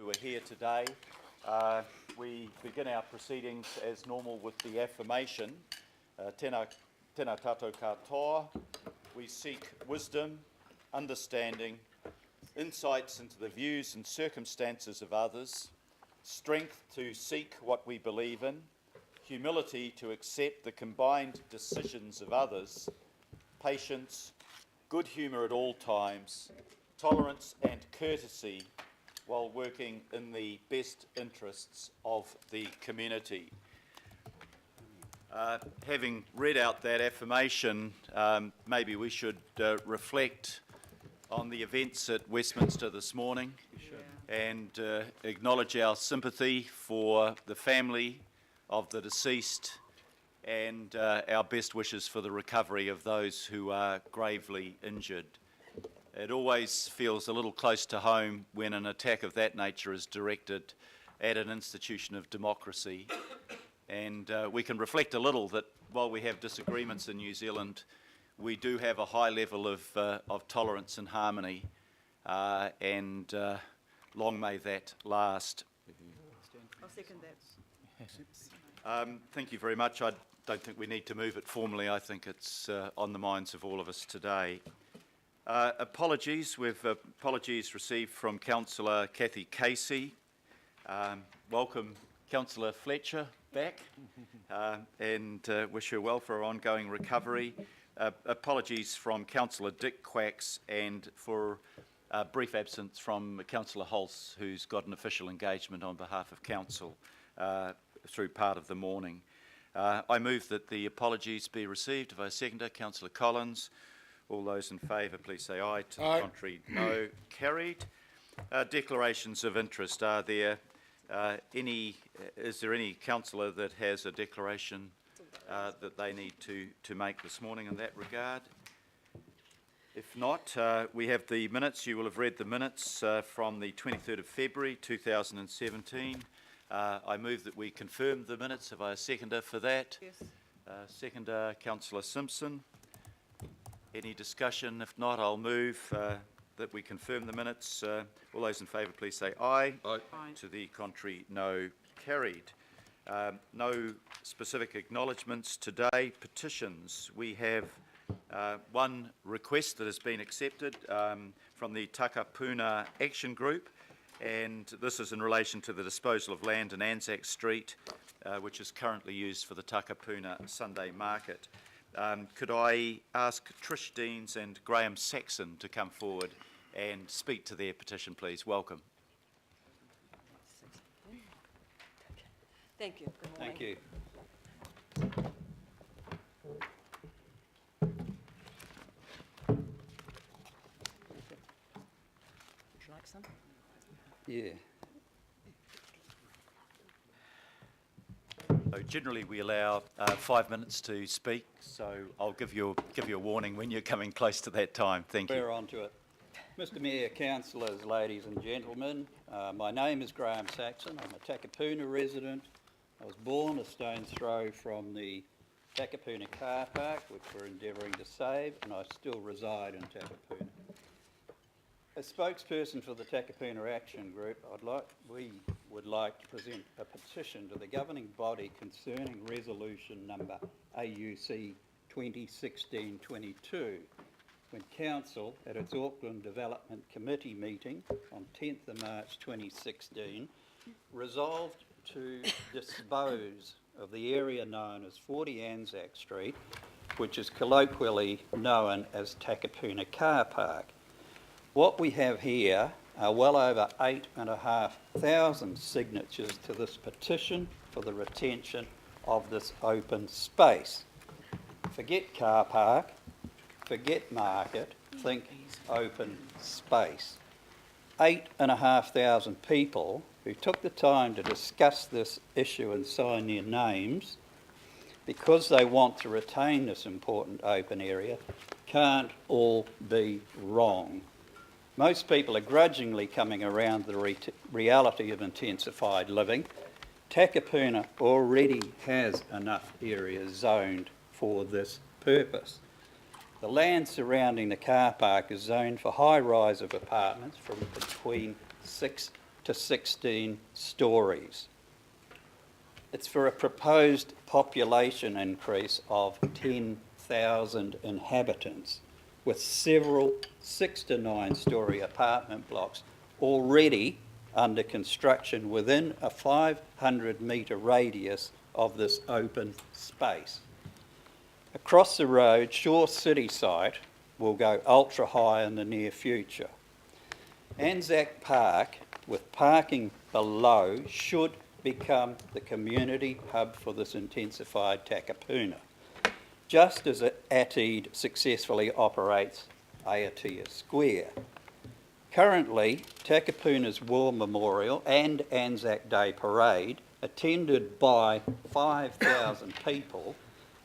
who are here today. We begin our proceedings as normal with the affirmation. Tēnā tātou katoa. We seek wisdom, understanding, insights into the views and circumstances of others, strength to seek what we believe in, humility to accept the combined decisions of others, patience, good humour at all times, tolerance and courtesy while working in the best interests of the community. Having read out that affirmation, maybe we should reflect on the events at Westminster this morning and acknowledge our sympathy for the family of the deceased and our best wishes for the recovery of those who are gravely injured. It always feels a little close to home when an attack of that nature is directed at an institution of democracy. And we can reflect a little that while we have disagreements in New Zealand, we do have a high level of tolerance and harmony, and long may that last. I'll second that. Thank you very much. I don't think we need to move it formally. I think it's on the minds of all of us today. Apologies. We've apologies received from Councillor Kathy Casey. Welcome, Councillor Fletcher, back, and wish her well for her ongoing recovery. Apologies from Councillor Dick Quacks and for a brief absence from Councillor Hulse, who's got an official engagement on behalf of Council through part of the morning. I move that the apologies be received. If I seconder, Councillor Collins. All those in favour, please say aye. To the contrary, no. Carried. Declarations of interest. Are there is there any councillor that has a declaration that they need to make this morning in that regard? If not, we have the minutes. You will have read the minutes from the 23rd of February 2017. I move that we confirm the minutes. Have I a seconder for that? Yes. Seconder, Councillor Simpson. Any discussion? If not, I'll move that we confirm the minutes. All those in favour, please say aye. Aye. Aye. To the contrary, no. Carried. No specific acknowledgements today. Petitions. We have one request that has been accepted from the Takapuna Action Group, and this is in relation to the disposal of land in Anzac Street, which is currently used for the Takapuna Sunday Market. Could I ask Trish Deans and Graham Saxon to come forward and speak to their petition, please? Welcome. Thank you. Good morning. Thank you. Would you like some? Yeah. So generally we allow 5 minutes to speak, so I'll give you a warning when you're coming close to that time. Thank you. We're on to it. Mr Mayor, councillors, ladies and gentlemen, my name is Graham Saxon. I'm a Takapuna resident. I was born a stone's throw from the Takapuna car park, which we're endeavouring to save, and I still reside in Takapuna. As spokesperson for the Takapuna Action Group, we would like to present a petition to the governing body concerning resolution number AUC 2016-22, when Council, at its Auckland Development Committee meeting on 10th of March 2016, resolved to dispose of the area known as 40 Anzac Street, which is colloquially known as Takapuna Car Park. What we have here are well over 8,500 signatures to this petition for the retention of this open space. Forget car park, forget market, think open space. 8,500 people who took the time to discuss this issue and sign their names because they want to retain this important open area can't all be wrong. Most people are grudgingly coming around the reality of intensified living. Takapuna already has enough area zoned for this purpose. The land surrounding the car park is zoned for high rise of apartments from between 6 to 16 stories. It's for a proposed population increase of 10,000 inhabitants, with several 6 to 9 story apartment blocks already under construction within a 500-metre radius of this open space. Across the road, Shore City site will go ultra high in the near future. Anzac Park, with parking below, should become the community hub for this intensified Takapuna, just as Ateed successfully operates Aotea Square. Currently, Takapuna's War Memorial and Anzac Day Parade, attended by 5,000 people,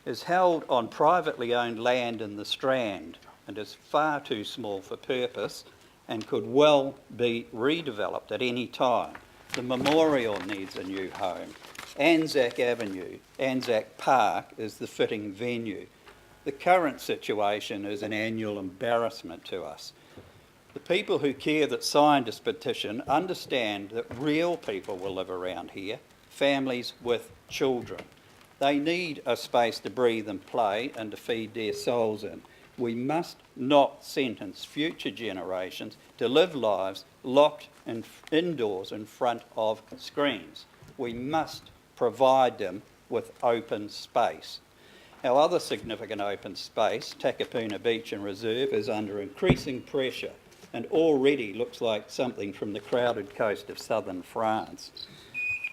is held on privately owned land in the Strand and is far too small for purpose and could well be redeveloped at any time. The memorial needs a new home. Anzac Avenue, Anzac Park is the fitting venue. The current situation is an annual embarrassment to us. The people who care that signed this petition understand that real people will live around here, families with children. They need a space to breathe and play and to feed their souls in. We must not sentence future generations to live lives locked indoors in front of screens. We must provide them with open space. Our other significant open space, Takapuna Beach and Reserve, is under increasing pressure and already looks like something from the crowded coast of southern France.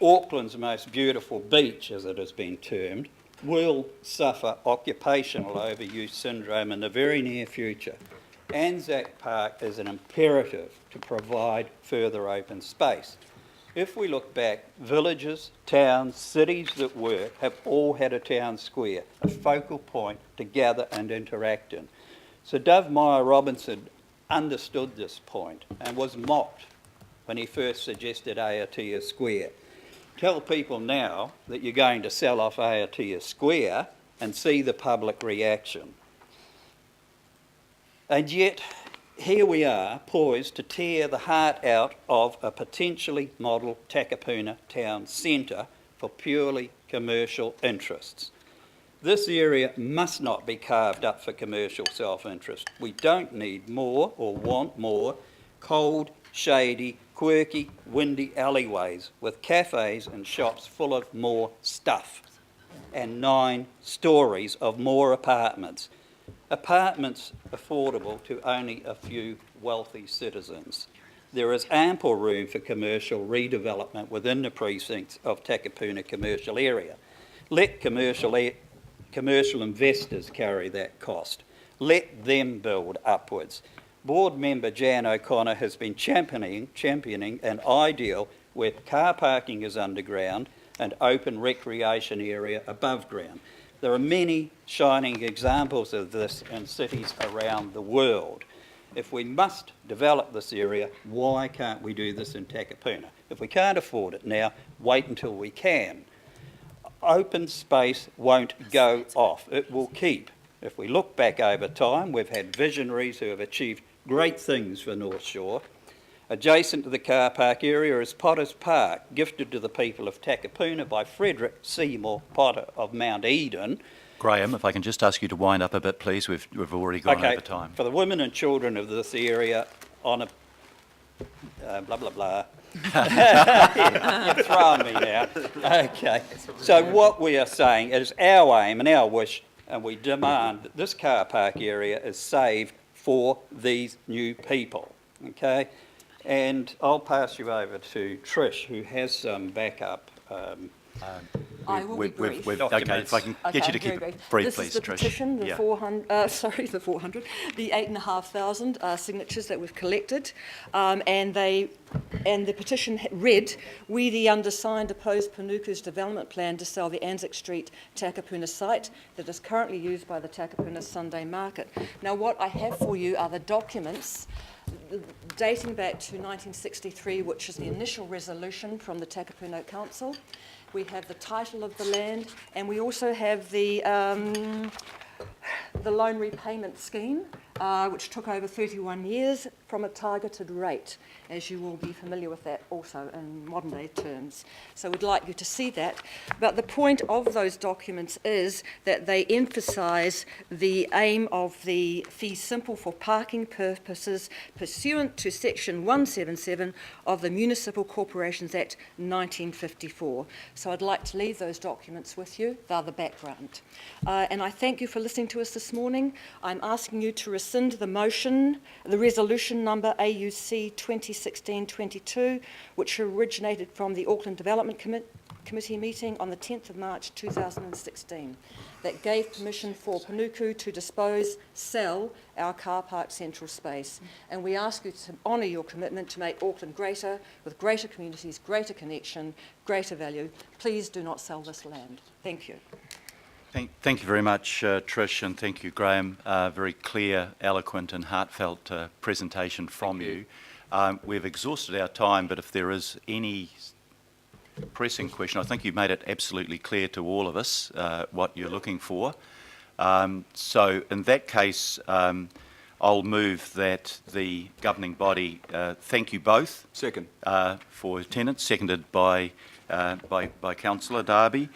Auckland's most beautiful beach, as it has been termed, will suffer occupational overuse syndrome in the very near future. Anzac Park is an imperative to provide further open space. If we look back, villages, towns, cities that work have all had a town square, a focal point to gather and interact in. Sir Dove Meyer Robinson understood this point and was mocked when he first suggested Aotea Square. Tell people now that you're going to sell off Aotea Square and see the public reaction. And yet, here we are, poised to tear the heart out of a potentially model Takapuna town centre for purely commercial interests. This area must not be carved up for commercial self-interest. We don't need more or want more cold, shady, quirky, windy alleyways with cafes and shops full of more stuff and 9 stories of more apartments. Apartments affordable to only a few wealthy citizens. There is ample room for commercial redevelopment within the precincts of Takapuna commercial area. Let commercial investors carry that cost. Let them build upwards. Board member Jan O'Connor has been championing an ideal where car parking is underground and open recreation area above ground. There are many shining examples of this in cities around the world. If we must develop this area, why can't we do this in Takapuna? If we can't afford it now, wait until we can. Open space won't go off, it will keep. If we look back over time, we've had visionaries who have achieved great things for North Shore. Adjacent to the car park area is Potter's Park, gifted to the people of Takapuna by Frederick Seymour Potter of Mount Eden. Graham, if I can just ask you to wind up a bit, please. We've already gone over time. For the women and children of this area on a... blah, blah, blah. You're throwing me now. Okay. So what we are saying is our aim and our wish, and we demand that this car park area is saved for these new people. Okay? And I'll pass you over to Trish, who has some backup. I will be brief. Okay, if I can get you to keep it brief, please, Trish. This is the petition, the 400, the 8,500 signatures that we've collected, and the petition read, "We, the undersigned, oppose Panuku's development plan to sell the Anzac Street Takapuna site that is currently used by the Takapuna Sunday Market." Now, what I have for you are the documents dating back to 1963, which is the initial resolution from the Takapuna Council. We have the title of the land, and we also have the loan repayment scheme which took over 31 years from a targeted rate, as you will be familiar with that also in modern day terms. So we'd like you to see that. But the point of those documents is that they emphasise the aim of the fee simple for parking purposes pursuant to section 177 of the Municipal Corporations Act 1954. So I'd like to leave those documents with you. They're the background. And I thank you for listening to us this morning. I'm asking you to rescind the motion, the resolution number AUC 2016-22, which originated from the Auckland Development Committee meeting on the 10th of March 2016, that gave permission for Panuku to sell our car park central space. And we ask you to honour your commitment to make Auckland greater, with greater communities, greater connection, greater value. Please do not sell this land. Thank you. Thank you very much, Trish, and thank you, Graham. Very clear, eloquent and heartfelt presentation from you. We've exhausted our time, but if there is any pressing question, I think you've made it absolutely clear to all of us what you're looking for. So in that case, I'll move that the governing body thank you both. Second. For attendance, seconded by Councillor Darby.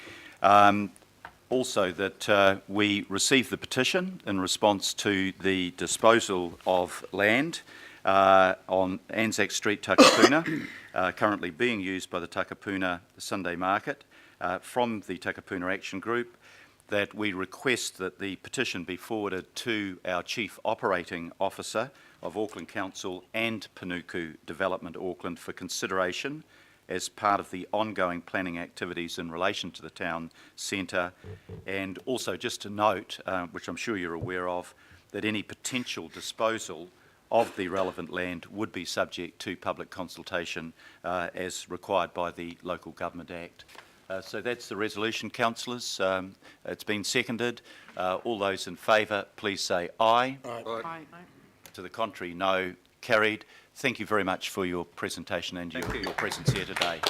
Also that we received the petition in response to the disposal of land on Anzac Street, Takapuna, currently being used by the Takapuna Sunday Market from the Takapuna Action Group, that we request that the petition be forwarded to our Chief Operating Officer of Auckland Council and Panuku Development Auckland for consideration as part of the ongoing planning activities in relation to the town centre. And also just to note, which I'm sure you're aware of, that any potential disposal of the relevant land would be subject to public consultation as required by the Local Government Act. So that's the resolution, councillors. It's been seconded. All those in favour, please say aye. Aye. Aye. To the contrary, no. Carried. Thank you very much for your presentation and your presence here today.